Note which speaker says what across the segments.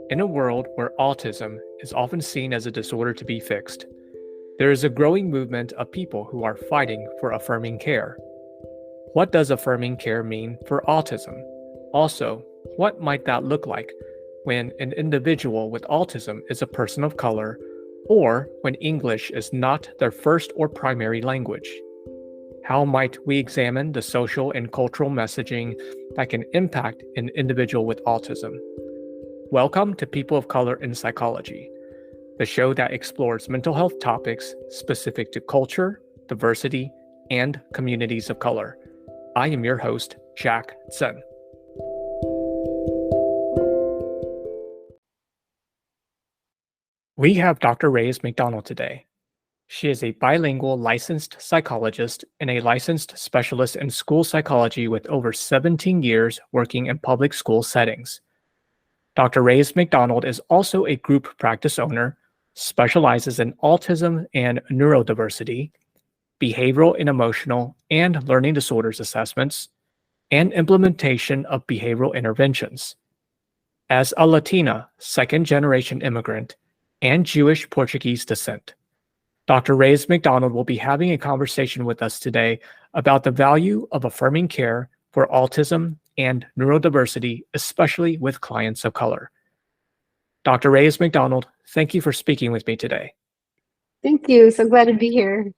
Speaker 1: In a world where autism is often seen as a disorder to be fixed, there is a growing movement of people who are fighting for affirming care. What does affirming care mean for autism? Also, what might that look like when an individual with autism is a person of color or when English is not their first or primary language? How might we examine the social and cultural messaging that can impact an individual with autism? Welcome to People of Color in Psychology, the show that explores mental health topics specific to culture, diversity, and communities of color. I am your host, Jack Tsen. We have Dr. Reyes-McDonald today. She is a bilingual licensed psychologist and a licensed specialist in school psychology with over 17 years working in public school settings. Dr. Reyes-McDonald is also a group practice owner, specializes in autism and neurodiversity, behavioral and emotional and learning disorders assessments, and implementation of behavioral interventions. As a Latina, second-generation immigrant, and Jewish Portuguese descent, Dr. Reyes-McDonald will be having a conversation with us today about the value of affirming care for autism and neurodiversity, especially with clients of color. Dr. Reyes-McDonald, thank you for speaking with me today.
Speaker 2: Thank you. So glad to be here.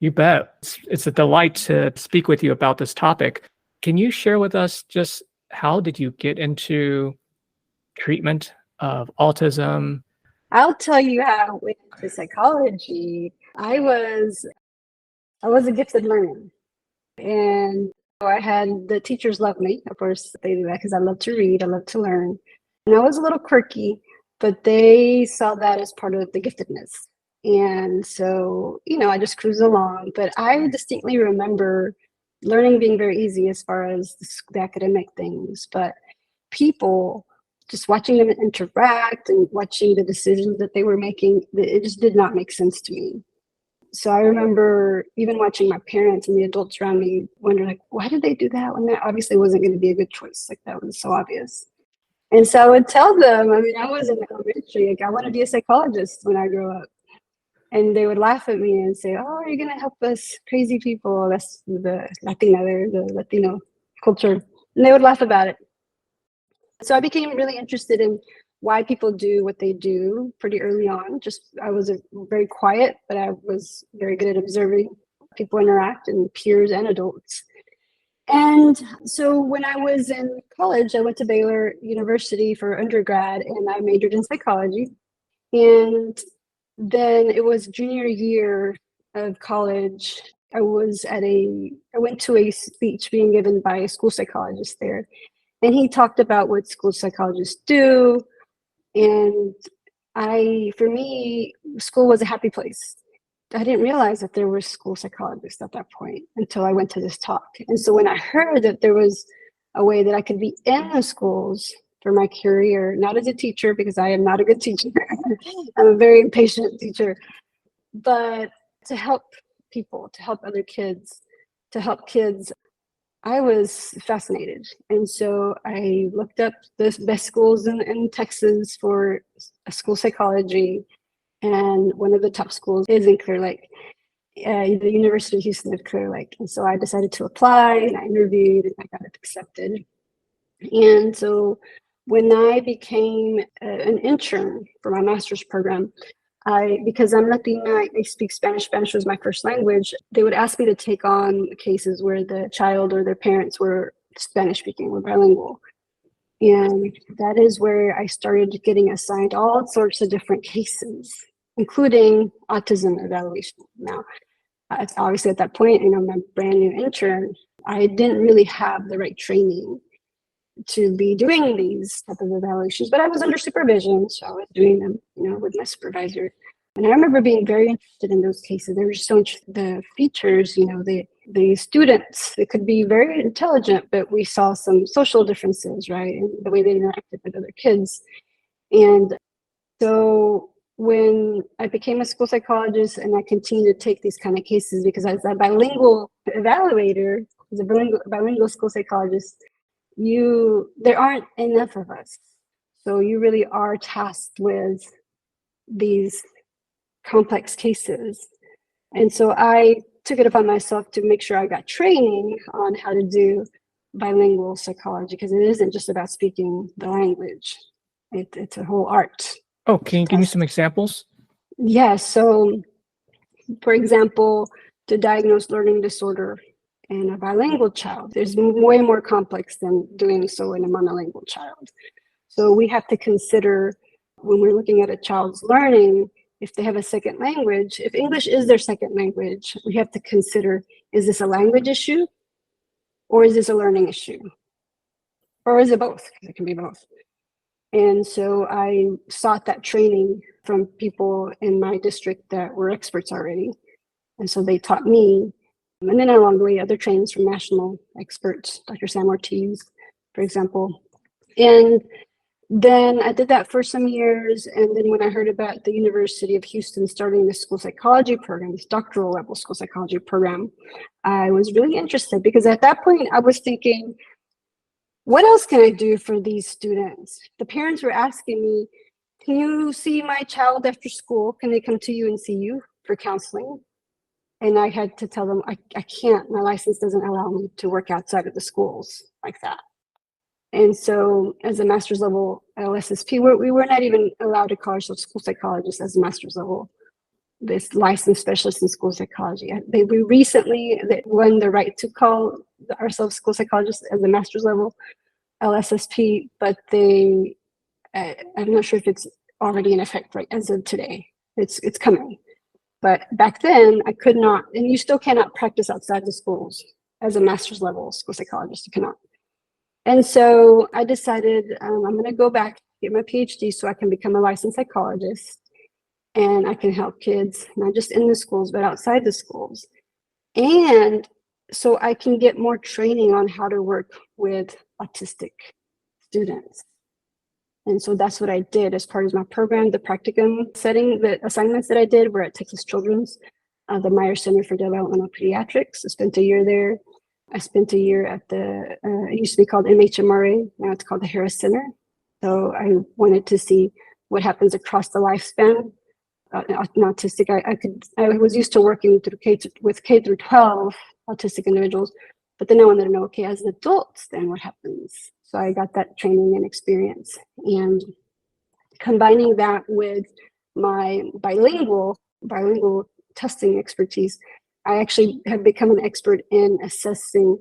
Speaker 1: You bet. It's a delight to speak with you about this topic. Can you share with us just how did you get into treatment of autism?
Speaker 2: I'll tell you how I went into psychology. I was a gifted learner, and I had the teachers love me. Of course, they do that because I love to read, I love to learn, and I was a little quirky, but they saw that as part of the giftedness. And so, I just cruised along. But I distinctly remember learning being very easy as far as the academic things, but people, just watching them interact and watching the decisions that they were making, it just did not make sense to me. So I remember even watching my parents and the adults around me wonder, like, why did they do that when that obviously wasn't going to be a good choice? Like, that was so obvious. And so I would tell them, I was in elementary, like, I want to be a psychologist when I grow up. And they would laugh at me and say, oh, are you going to help us crazy people? That's the Latino culture. And they would laugh about it. So I became really interested in why people do what they do pretty early on. I was very quiet, but I was very good at observing people interact, and peers and adults. And so when I was in college, I went to Baylor University for undergrad, and I majored in psychology. And then it was junior year of college. I went to a speech being given by a school psychologist there. And he talked about what school psychologists do. And for me, school was a happy place. I didn't realize that there were school psychologists at that point until I went to this talk. And so when I heard that there was a way that I could be in the schools for my career, not as a teacher, because I am not a good teacher. I'm a very impatient teacher, but to help people, to help other kids, to help kids, I was fascinated. And so I looked up the best schools in Texas for school psychology. And one of the top schools is in Clear Lake, the University of Houston of Clear Lake. And so I decided to apply, and I interviewed, and I got it accepted. And so when I became an intern for my master's program, because I'm Latina, I speak Spanish. Spanish was my first language. They would ask me to take on cases where the child or their parents were Spanish speaking, were bilingual. And that is where I started getting assigned all sorts of different cases, including autism evaluation. Now, obviously at that point, I'm a brand new intern. I didn't really have the right training to be doing these type of evaluations, but I was under supervision, so I was doing them, with my supervisor. And I remember being very interested in those cases. They were just so interested. The features, the students, they could be very intelligent, but we saw some social differences, right, in the way they interacted with other kids. And so when I became a school psychologist and I continued to take these kind of cases, because as a bilingual evaluator, as a bilingual school psychologist, there aren't enough of us. So you really are tasked with these complex cases. And so I took it upon myself to make sure I got training on how to do bilingual psychology, because it isn't just about speaking the language. It's a whole art.
Speaker 1: Oh, can you give me some examples?
Speaker 2: Yeah, so for example, to diagnose learning disorder in a bilingual child, there's way more complex than doing so in a monolingual child. So we have to consider, when we're looking at a child's learning, if they have a second language, if English is their second language, we have to consider, is this a language issue or is this a learning issue? Or is it both? It can be both. And so I sought that training from people in my district that were experts already. And so they taught me. And then along the way, other trainings from national experts, Dr. Sam Ortiz, for example. And then I did that for some years. And then when I heard about the University of Houston starting this school psychology program, this doctoral level school psychology program, I was really interested, because at that point I was thinking, what else can I do for these students? The parents were asking me, can you see my child after school? Can they come to you and see you for counseling? And I had to tell them, I can't, my license doesn't allow me to work outside of the schools like that. And so as a master's level LSSP, we were not even allowed to call ourselves school psychologists as a master's level, this licensed specialist in school psychology. We recently won the right to call ourselves school psychologists as a master's level LSSP, but I'm not sure if it's already in effect right as of today. It's coming. But back then I could not, and you still cannot practice outside the schools as a master's level school psychologist, you cannot. And so I decided I'm going to go back, get my PhD so I can become a licensed psychologist, and I can help kids, not just in the schools, but outside the schools. And so I can get more training on how to work with autistic students. And so that's what I did as part of my program, the practicum setting. The assignments that I did were at Texas Children's, the Myers Center for Developmental Pediatrics. I spent a year there. I spent a year at it used to be called MHMRA, now it's called the Harris Center. So I wanted to see what happens across the lifespan. Autistic, I was used to working with K through 12 autistic individuals, but then I wanted to know, okay, as adults, then what happens? So I got that training and experience, and combining that with my bilingual testing expertise, I actually have become an expert in assessing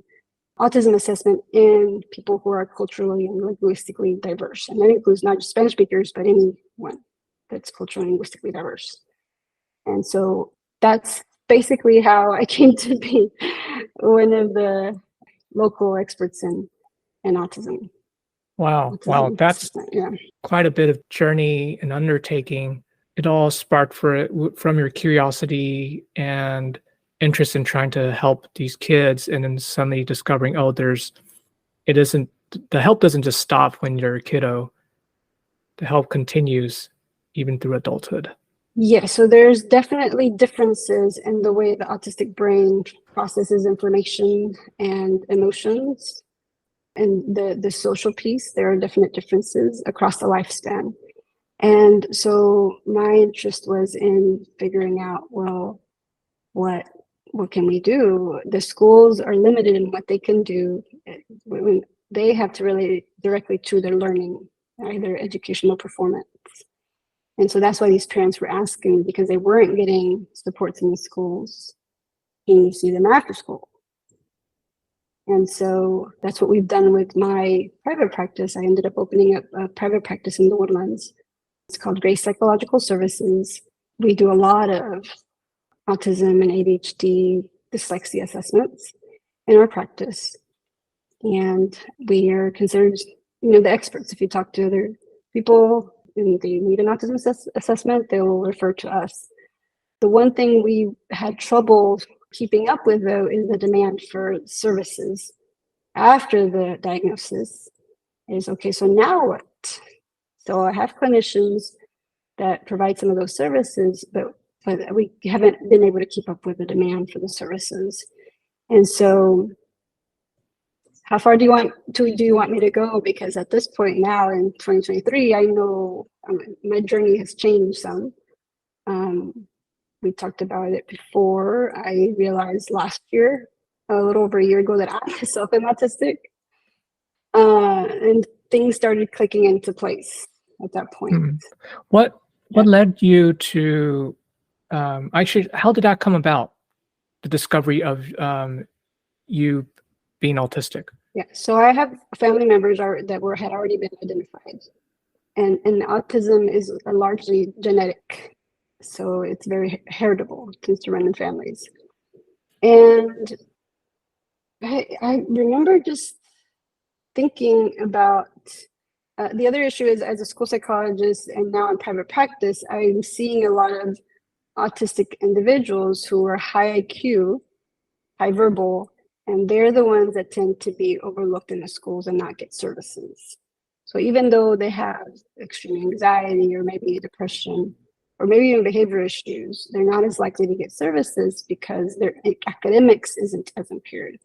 Speaker 2: autism assessment in people who are culturally and linguistically diverse. And that includes not just Spanish speakers, but anyone that's culturally and linguistically diverse. And so that's basically how I came to be one of the local experts in autism.
Speaker 1: Wow, that's quite a bit of journey and undertaking. It all sparked from your curiosity and interest in trying to help these kids, and then suddenly discovering, the help doesn't just stop when you're a kiddo. The help continues even through adulthood. Yeah, so there's definitely differences in the way the autistic brain processes information and emotions. And the social piece, there are definite differences across the lifespan. And so my interest was in figuring out, well, what can we do? The schools are limited in what they can do. When they have to relate directly to their learning, their educational performance. And so that's why these parents were asking, because they weren't getting supports in the schools. Can you see them after school? And so that's what we've done with my private practice. I ended up opening up a private practice in the Woodlands. It's called Grace Psychological Services. We do a lot of autism and ADHD, dyslexia assessments in our practice. And we are considered, the experts. If you talk to other people and they need an autism assessment, they will refer to us. The one thing we had trouble keeping up with, though, is the demand for services after the diagnosis. Is okay, so now what? So I have clinicians that provide some of those services, but we haven't been able to keep up with the demand for the services. And so
Speaker 2: how far do you want me to go? Because at this point now in 2023, I know my journey has changed some. We talked about it before. I realized last year, a little over a year ago, that I myself am autistic. And things started clicking into place at that point.
Speaker 1: Hmm. What led you to actually, how did that come about? The discovery of you being autistic?
Speaker 2: Yeah, so I have family members that had already been identified, and autism is largely genetic, so it's very heritable. It tends to run in families, and I remember just thinking about the other issue is, as a school psychologist and now in private practice, I'm seeing a lot of autistic individuals who are high IQ, high verbal, and they're the ones that tend to be overlooked in the schools and not get services. So even though they have extreme anxiety or maybe depression or maybe even behavior issues, they're not as likely to get services because their academics isn't as impaired.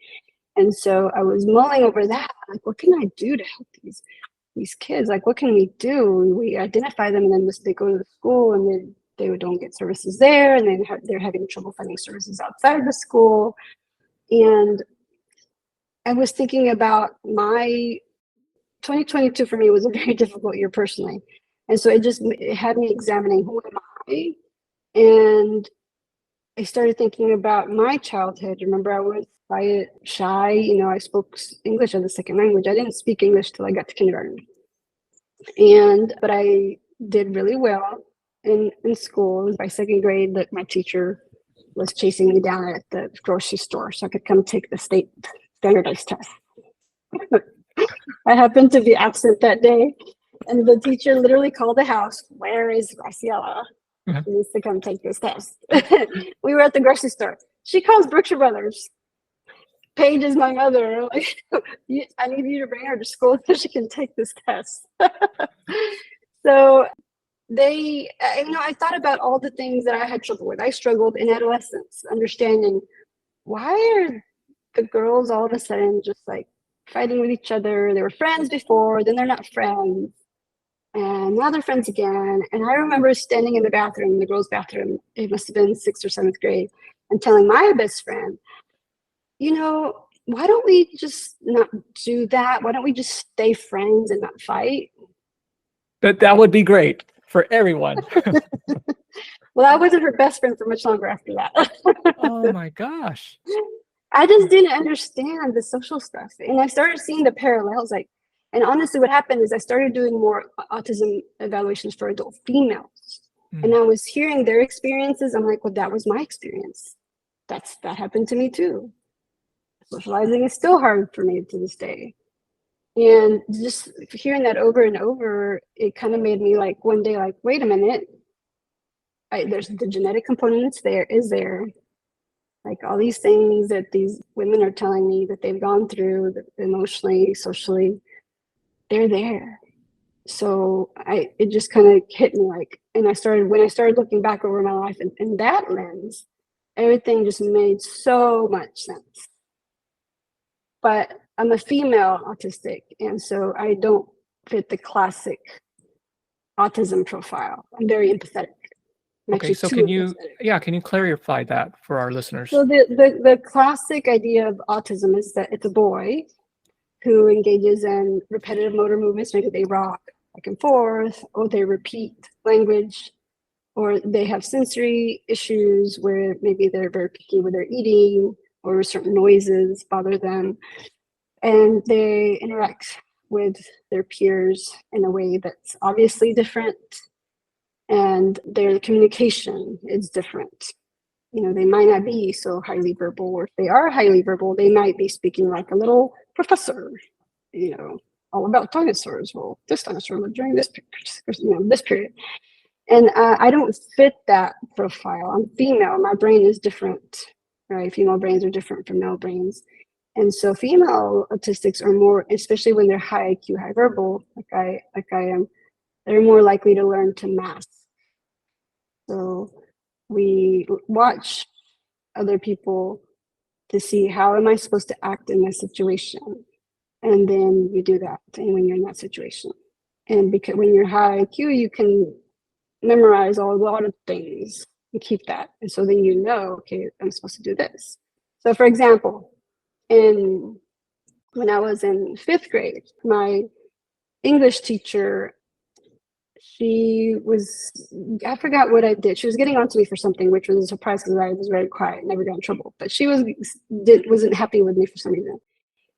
Speaker 2: And so I was mulling over that, like, what can I do to help these kids? Like, what can we do? We identify them, and then they go to the school, and they don't get services there, and then they're having trouble finding services outside the school. And I was thinking about my 2022 for me was a very difficult year personally, and so it had me examining, who am I? And I started thinking about my childhood. Remember, I was quiet, shy. I spoke English as a second language. I didn't speak English till I got to kindergarten. But I did really well in school. By second grade, that my teacher was chasing me down at the grocery store so I could come take the state standardized test. I happened to be absent that day, and the teacher literally called the house, "Where is Graciela? She needs to come take this test." We were at the grocery store. She calls Brookshire Brothers. Paige is my mother. Like, I need you to bring her to school so she can take this test. So I thought about all the things that I had trouble with. I struggled in adolescence, understanding why are the girls all of a sudden just like fighting with each other. They were friends before, then they're not friends, and now they're friends again. And I remember standing in the bathroom, the girls' bathroom, it must have been 6th or 7th grade, and telling my best friend, why don't we just not do that? Why don't we just stay friends and not fight?
Speaker 1: That would be great for everyone.
Speaker 2: Well, I wasn't her best friend for much longer after that.
Speaker 1: Oh my gosh.
Speaker 2: I just didn't understand the social stuff. And I started seeing the parallels. And honestly, what happened is I started doing more autism evaluations for adult females. And I was hearing their experiences. I'm like, well, that was my experience. That happened to me too. Socializing is still hard for me to this day. And just hearing that over and over, it kind of made me like one day, like, wait a minute, there's the genetic component is there. Like all these things that these women are telling me that they've gone through emotionally, socially, they're there. So it just kind of hit me like, and when I started looking back over my life in that lens, everything just made so much sense. But I'm a female autistic, and so I don't fit the classic autism profile. I'm very empathetic.
Speaker 1: Okay, so can you clarify that for our listeners?
Speaker 2: So the classic idea of autism is that it's a boy who engages in repetitive motor movements. Maybe they rock back and forth, or they repeat language, or they have sensory issues where maybe they're very picky with their eating, or certain noises bother them. And they interact with their peers in a way that's obviously different, and their communication is different. They might not be so highly verbal, or if they are highly verbal, they might be speaking like a little professor, all about dinosaurs. Well, this dinosaur lived during this period. And I don't fit that profile. I'm female. My brain is different, right? Female brains are different from male brains. And so female autistics are more, especially when they're high IQ, high verbal, like I am, they're more likely to learn to mask. So we watch other people to see, how am I supposed to act in this situation? And then you do that when you're in that situation. And because when you're high IQ, you can memorize a lot of things and keep that. And so then you know, okay, I'm supposed to do this. So for example, when I was in 5th grade, my English teacher, I forgot what I did. She was getting on to me for something, which was a surprise because I was very quiet, never got in trouble. But she wasn't happy with me for some reason.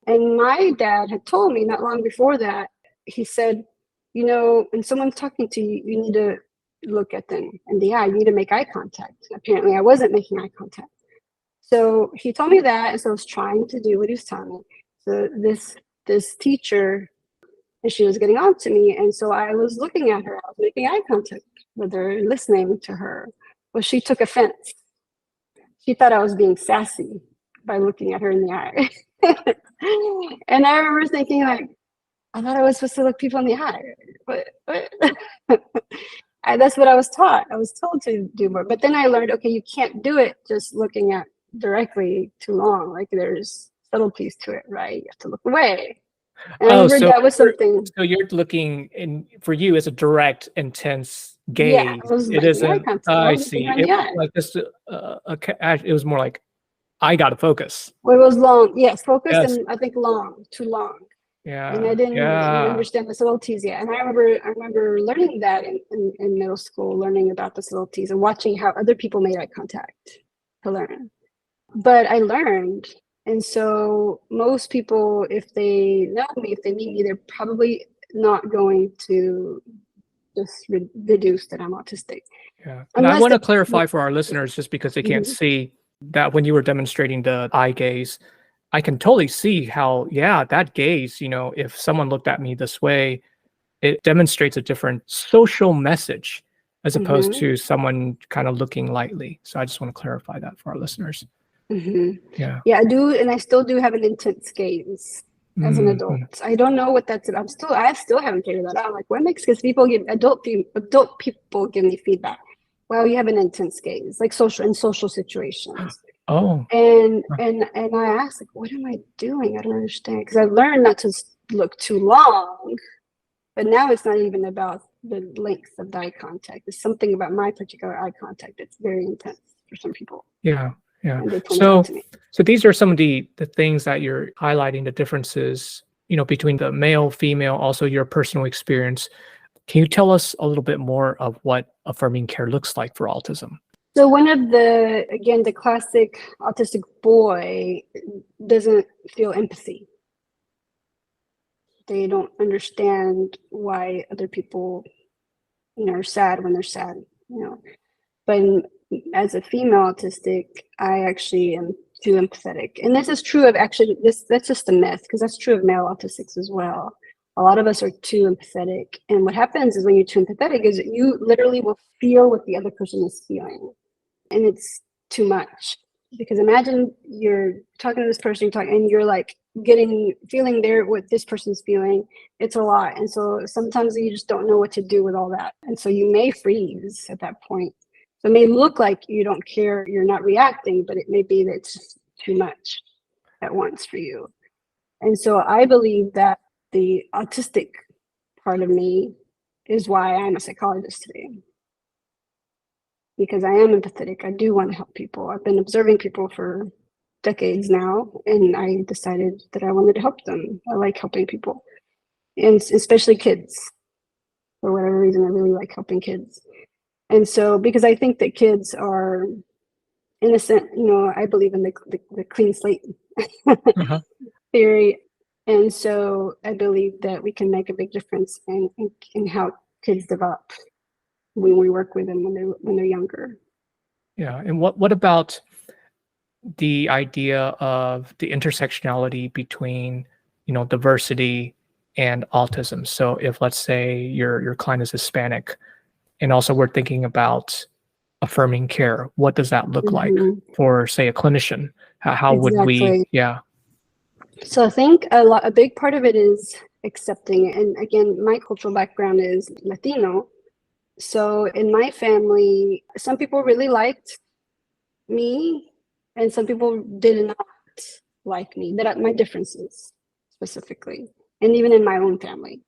Speaker 2: And my dad had told me not long before that, he said, when someone's talking to you, you need to look at them in the eye. You need to make eye contact. Apparently, I wasn't making eye contact. So he told me that, and so I was trying to do what he was telling me. So this teacher, and she was getting on to me, and so I was looking at her. I was making eye contact with her, listening to her. Well, she took offense. She thought I was being sassy by looking at her in the eye. And I remember thinking, like, I thought I was supposed to look people in the eye. But that's what I was taught. I was told to do more. But then I learned, okay, you can't do it just looking at directly too long. Like, there's subtleties to it, right? You have to look away. And I remember that was something.
Speaker 1: So you're looking, for you, it's a direct, intense gaze.
Speaker 2: Yeah, it isn't.
Speaker 1: I see. It was like this. It was more like, I got to focus.
Speaker 2: Well, it was long. Yes, focused, yes. And I think too long.
Speaker 1: Yeah.
Speaker 2: And I didn't understand the subtleties yet. And I remember learning that in middle school, learning about the subtleties and watching how other people made eye contact to learn. But I learned. And so most people, if they know me, if they meet me, they're probably not going to just deduce that I'm autistic.
Speaker 1: Yeah. And I want to clarify for our listeners, just because they can't see, that when you were demonstrating the eye gaze, I can totally see how, that gaze, if someone looked at me this way, it demonstrates a different social message as opposed to someone kind of looking lightly. So I just want to clarify that for our listeners. Yeah,
Speaker 2: I do, and I still do have an intense gaze as an adult. I don't know what that's about. I still haven't figured that out. Like, what makes, because adult people give me feedback. Well, you have an intense gaze, like in social situations.
Speaker 1: Oh.
Speaker 2: And I asked, like, what am I doing? I don't understand, because I learned not to look too long, but now it's not even about the length of the eye contact. It's something about my particular eye contact that's very intense for some people.
Speaker 1: Yeah. So these are some of the things that you're highlighting, the differences, between the male, female, also your personal experience. Can you tell us a little bit more of what affirming care looks like for autism?
Speaker 2: So one of the classic autistic boy doesn't feel empathy. They don't understand why other people, are sad when they're sad, But as a female autistic, I actually am too empathetic. And this is true of that's just a myth, because that's true of male autistics as well. A lot of us are too empathetic. And what happens is when you're too empathetic is you literally will feel what the other person is feeling. And it's too much. Because imagine you're talking to this person, and you're like feeling there what this person's feeling. It's a lot. And so sometimes you just don't know what to do with all that. And so you may freeze at that point. So it may look like you don't care, you're not reacting, but it may be that it's just too much at once for you. And so I believe that the autistic part of me is why I'm a psychologist today. Because I am empathetic. I do want to help people. I've been observing people for decades now, and I decided that I wanted to help them. I like helping people, and especially kids. For whatever reason, I really like helping kids. And so, because I think that kids are innocent, I believe in the clean slate theory. And so I believe that we can make a big difference in how kids develop when we work with them when they're younger.
Speaker 1: Yeah. And what about the idea of the intersectionality between, diversity and autism? So if, let's say, your client is Hispanic, and also we're thinking about affirming care, what does that look like for, say, a clinician? How would we? Yeah.
Speaker 2: So I think a big part of it is accepting. And again, my cultural background is Latino. So in my family, some people really liked me, and some people did not like me. My differences, specifically. And even in my own family,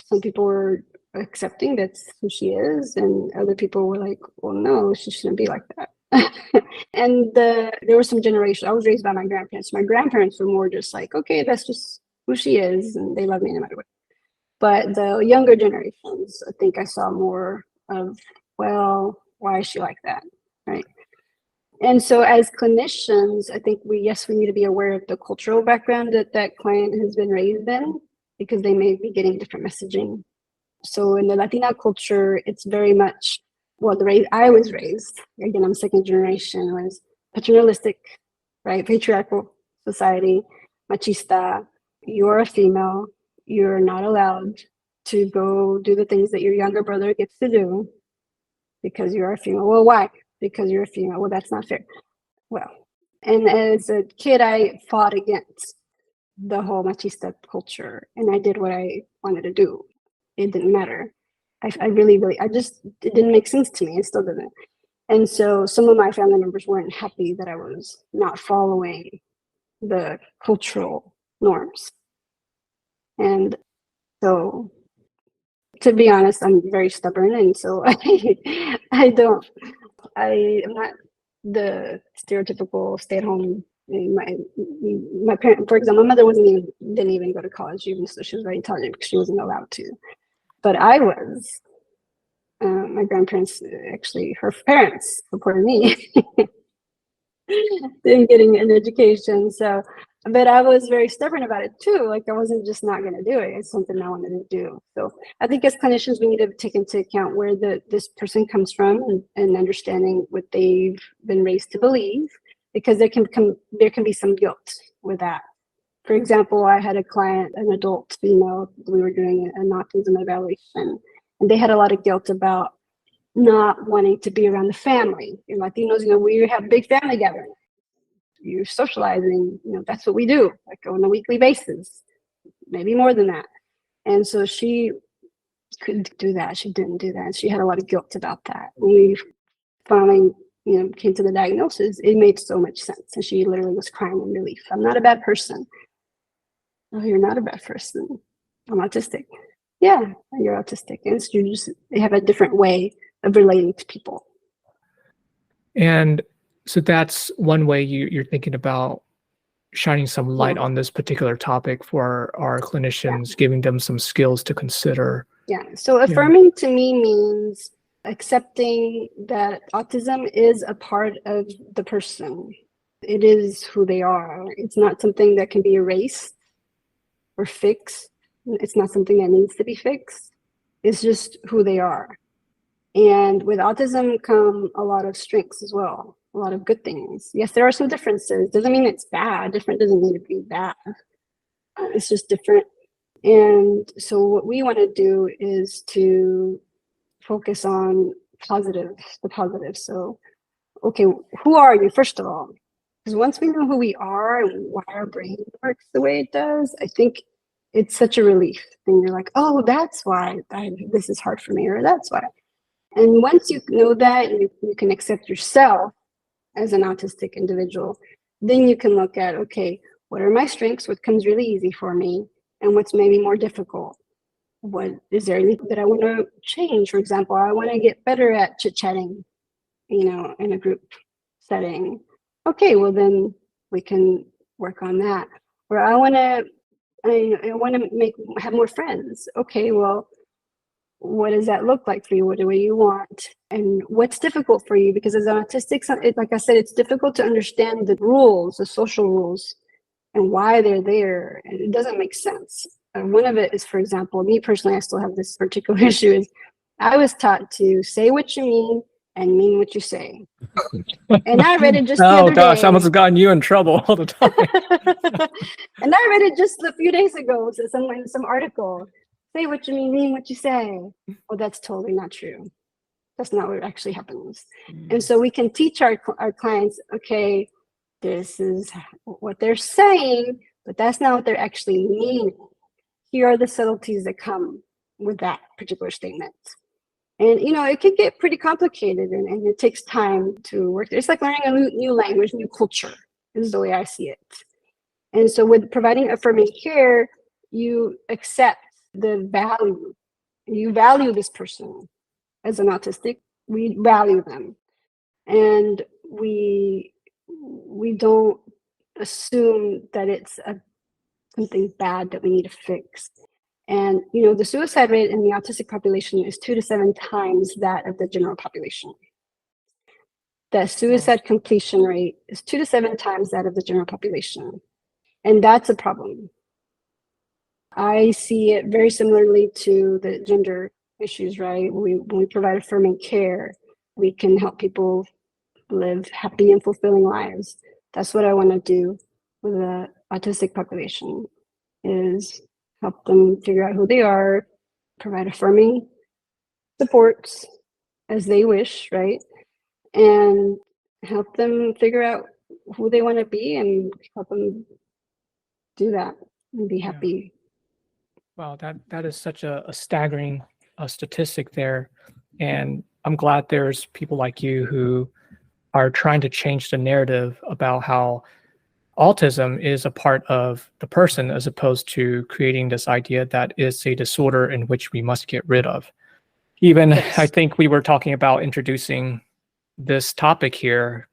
Speaker 2: some people were accepting that's who she is, and other people were like, well, no, she shouldn't be like that. And there was some generation. I was raised by my grandparents. My grandparents were more just like, okay, that's just who she is, and they love me no matter what. But the younger generations, I think I saw more of, well, why is she like that, right? And so as clinicians, I think we need to be aware of the cultural background that client has been raised in, because they may be getting different messaging. So in the Latina culture, it's very much, well, the way I was raised, again, I'm second generation, was paternalistic, right? Patriarchal society, machista. You're a female, you're not allowed to go do the things that your younger brother gets to do because you're a female. Well, why? Because you're a female. Well, that's not fair. Well, and as a kid, I fought against the whole machista culture, and I did what I wanted to do. It didn't matter. I really, it didn't make sense to me. It still didn't. And so some of my family members weren't happy that I was not following the cultural norms. And so, to be honest, I'm very stubborn. And so I'm not the stereotypical stay-at-home. My parent, for example, my mother didn't even go to college, even though she was very intelligent, because she wasn't allowed to. But I was. My grandparents, actually, her parents supported me in getting an education. So, but I was very stubborn about it too. Like, I wasn't just not going to do it. It's something I wanted to do. So I think as clinicians, we need to take into account where this person comes from, and understanding what they've been raised to believe, because there can be some guilt with that. For example, I had a client, an adult female, we were doing an autism evaluation, and they had a lot of guilt about not wanting to be around the family. In Latinos, we have big family gatherings. You're socializing, that's what we do, like on a weekly basis, maybe more than that. And so she couldn't do that. She didn't do that. And she had a lot of guilt about that. When we finally, came to the diagnosis, it made so much sense. And she literally was crying in relief. I'm not a bad person. Oh, you're not a bad person. I'm autistic. Yeah, you're autistic. And so you have a different way of relating to people.
Speaker 1: And so that's one way you're thinking about shining some light on this particular topic for our clinicians, giving them some skills to consider.
Speaker 2: Yeah. So affirming to me means accepting that autism is a part of the person. It is who they are. It's not something that can be erased or fixed. It's not something that needs to be fixed. It's just who they are. And with autism come a lot of strengths as well, a lot of good things. Yes, there are some differences. Doesn't mean it's bad. Different doesn't mean to be bad. It's just different. And so what we want to do is to focus on the positive. So, okay, who are you, first of all? Because once we know who we are and why our brain works the way it does, I think it's such a relief. And you're like, oh, that's why this is hard for me, or that's why. And once you know that, and you can accept yourself as an autistic individual, then you can look at, okay, what are my strengths? What comes really easy for me? And what's maybe more difficult? Is there anything that I want to change? For example, I want to get better at chit-chatting, in a group setting. Okay, well then we can work on that. Or I want to have more friends. Okay, well, what does that look like for you? What do you want? And what's difficult for you? Because as an autistic, like I said, it's difficult to understand the rules, the social rules, and why they're there. And it doesn't make sense. One of it is, for example, me personally, I still have this particular issue, is I was taught to say what you mean and mean what you say. And I read it just the other day. Oh gosh,
Speaker 1: I must have gotten you in trouble all the time.
Speaker 2: And I read it just a few days ago, so some article. Say what you mean what you say. Well, that's totally not true. That's not what actually happens. And so we can teach our clients, okay, this is what they're saying, but that's not what they're actually meaning. Here are the subtleties that come with that particular statement. And, it can get pretty complicated, and it takes time to work. It's like learning a new language, new culture, is the way I see it. And so with providing affirming care, you accept the value. You value this person as an autistic. We value them, and we don't assume that it's something bad that we need to fix. And the suicide rate in the autistic population is 2 to 7 times that of the general population. The suicide completion rate is 2 to 7 times that of the general population, and that's a problem. I see it very similarly to the gender issues, right? When we provide affirming care, we can help people live happy and fulfilling lives. That's what I want to do with the autistic population, is help them figure out who they are, provide affirming supports as they wish, right? And help them figure out who they want to be and help them do that and be happy.
Speaker 1: Wow, that is such a staggering statistic there. And I'm glad there's people like you who are trying to change the narrative about how autism is a part of the person, as opposed to creating this idea that it's a disorder in which we must get rid of. Even
Speaker 2: Yes.
Speaker 1: I think we were talking about introducing this topic here,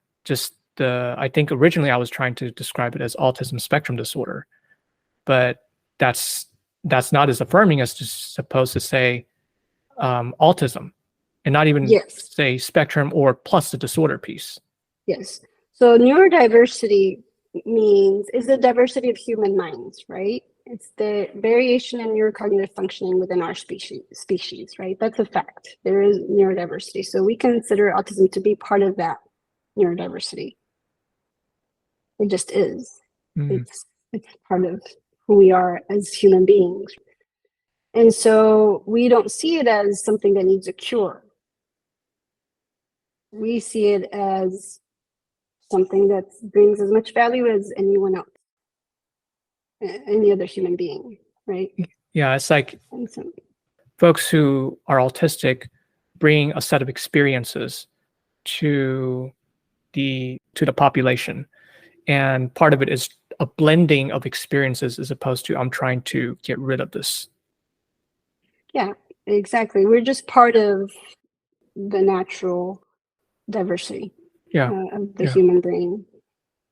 Speaker 1: I think originally I was trying to describe it as autism spectrum disorder, but that's not as affirming as just supposed to say autism, and not even
Speaker 2: Yes.
Speaker 1: say spectrum or plus the disorder piece.
Speaker 2: Yes. So neurodiversity is the diversity of human minds, right? It's the variation in neurocognitive functioning within our species, right? That's a fact. There is neurodiversity. So we consider autism to be part of that neurodiversity. It just is. It's part of who we are as human beings. And so we don't see it as something that needs a cure. We see it as something that brings as much value as anyone else, any other human being, right?
Speaker 1: Yeah, it's like folks who are autistic bring a set of experiences to the population, and part of it is a blending of experiences as opposed to I'm trying to get rid of this.
Speaker 2: Yeah, exactly. We're just part of the natural diversity of the human brain.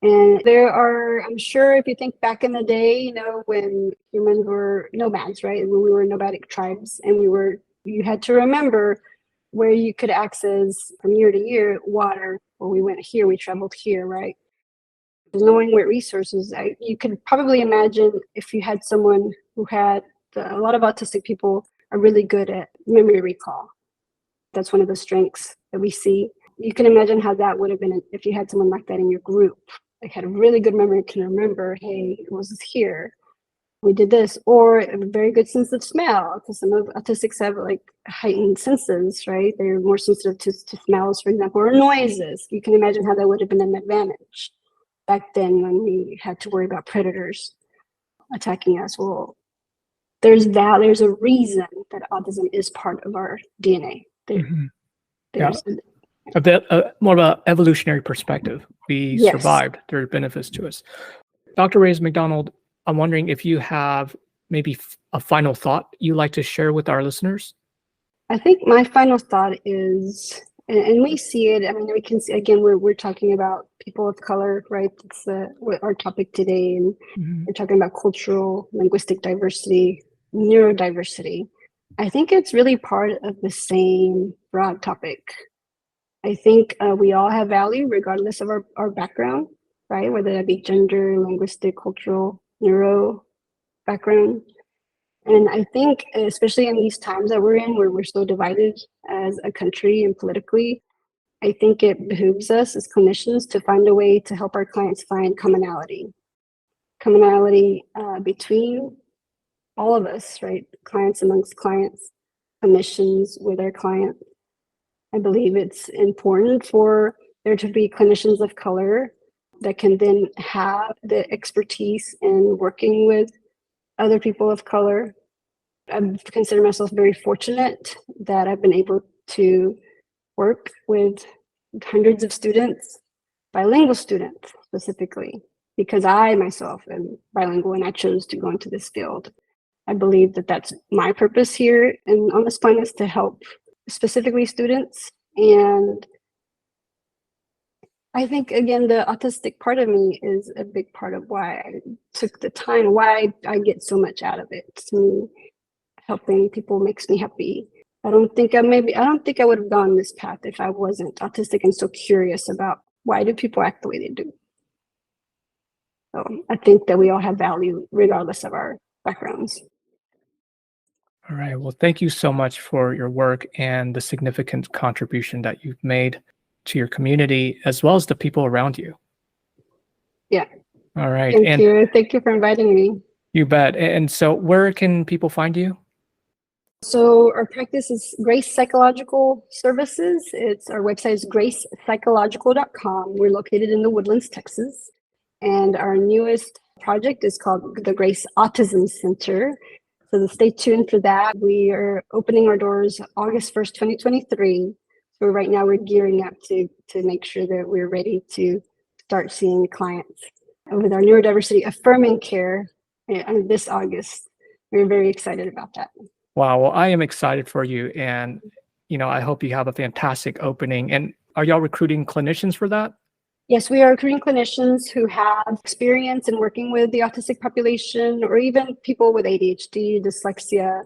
Speaker 2: And there are, I'm sure if you think back in the day, when humans were nomads, right? When we were nomadic tribes, and you had to remember where you could access from year to year water. When we went here, we traveled here, right? Knowing what resources, you could probably imagine if you had someone who had, a lot of autistic people are really good at memory recall. That's one of the strengths that we see. You can imagine how that would have been if you had someone like that in your group. Like had a really good memory, can remember, hey, it was here, we did this, or a very good sense of smell, because some of autistics have like heightened senses, right? They're more sensitive to smells, for example, or noises. You can imagine how that would have been an advantage back then when we had to worry about predators attacking us. Well, there's a reason that autism is part of our DNA.
Speaker 1: A bit more of an evolutionary perspective. We survived. There are benefits to us. Dr. Reyes-McDonald, I'm wondering if you have maybe a final thought you'd like to share with our listeners?
Speaker 2: I think my final thought is, and we see it, I mean, we can see, again, we're talking about people of color, right? It's our topic today, and we're talking about cultural, linguistic diversity, neurodiversity. I think it's really part of the same broad topic. I think we all have value regardless of our background, right? Whether that be gender, linguistic, cultural, neuro background. And I think, especially in these times that we're in, where we're so divided as a country and politically, I think it behooves us as clinicians to find a way to help our clients find commonality between all of us, right? Clients amongst clients, clinicians with our clients. I believe it's important for there to be clinicians of color that can then have the expertise in working with other people of color. I've considered myself very fortunate that I've been able to work with hundreds of students, bilingual students specifically, because I myself am bilingual and I chose to go into this field. I believe that that's my purpose here and on this planet is to help specifically students. And I think, again, the autistic part of me is a big part of why I took the time, why I get so much out of it. To me, helping people makes me happy. I don't think I would have gone this path if I wasn't autistic and so curious about why do people act the way they do. So I think that we all have value regardless of our backgrounds.
Speaker 1: All right. Well, thank you so much for your work and the significant contribution that you've made to your community as well as the people around you.
Speaker 2: Yeah.
Speaker 1: All right.
Speaker 2: Thank you. Thank you for inviting me.
Speaker 1: You bet. And so where can people find you?
Speaker 2: So our practice is Grace Psychological Services. Our website is gracepsychological.com. We're located in the Woodlands, Texas. And our newest project is called the Grace Autism Center. So stay tuned for that. We are opening our doors August 1st, 2023. So right now we're gearing up to make sure that we're ready to start seeing clients. And with our neurodiversity Affirming Care this August, we're very excited about that.
Speaker 1: Wow. Well, I am excited for you. And, I hope you have a fantastic opening. And are y'all recruiting clinicians for that?
Speaker 2: Yes, we are recruiting clinicians who have experience in working with the autistic population or even people with ADHD, dyslexia,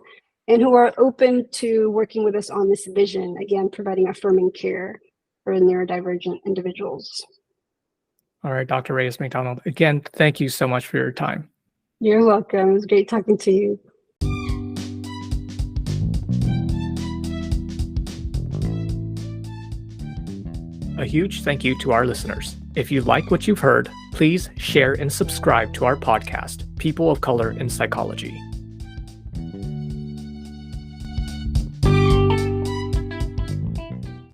Speaker 2: and who are open to working with us on this vision, again, providing affirming care for neurodivergent individuals.
Speaker 1: All right, Dr. Reyes-McDonald, again, thank you so much for your time.
Speaker 2: You're welcome. It was great talking to you.
Speaker 1: A huge thank you to our listeners. If you like what you've heard, please share and subscribe to our podcast, People of Color in Psychology.